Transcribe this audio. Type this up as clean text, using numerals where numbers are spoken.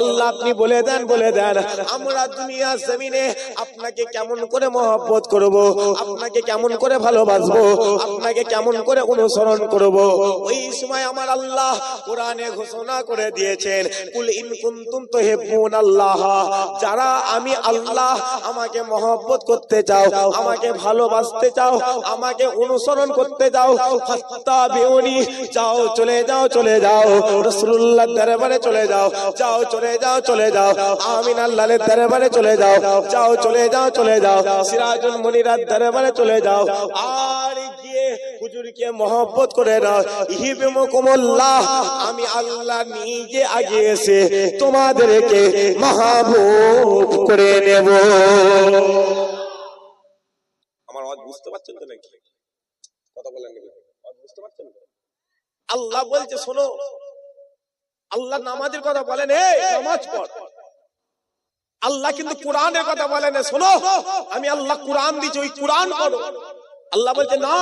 আল্লাহ আপনি বলে দেন আমরা দুনিয়া জমিনে আপনাকে কেমন করে মহব্বত করব, আপনাকে কেমন করে ভালোবাসবো, আপনাকে কেমন করে অনুসরণ করব। ওই সময় আমার আল্লাহ কোরআনে ঘোষণা করে দিয়েছেন, কুল ইন কুনতুম তুহিব্বুনাল্লাহ, যারা আমি আল্লাহ আমাকে মহব্বত করতে চাও, আমাকে ভালোবাসতে চাও, আমাকে অনুসরণ করতে চাও, ফাত্তাবিউনি, যাও চলে যাও রাসূলুল্লাহর দরবারে চলে যাও, চলে যাও আমিন আল্লাহর দরবারে চলে যাও, চলে যাও সিরাজুল মুনিরার দরবারে চলে যাও, আর গিয়ে হুজুরকে মহব্বত করে নাও। ইহিবুকুমুল্লাহ, আমি আল্লাহ নিজে আগে এসে তোমাদেরকে মাহবুব করে নেব। আমার আওয়াজ বুঝতে পারছেন তো নাকি? কথা বলেন নাকি? আওয়াজ বুঝতে পারছেন? আল্লাহ বলছে শোনো, আল্লাহ নামাজের কথা বলেন, এই নামাজ পড়। আল্লাহ কিন্তু কোরআনের কথা বলেন, শোনো আমি আল্লাহ কোরআন দিয়েছি, ওই কোরআন পড়ো। আল্লাহ বলছে না,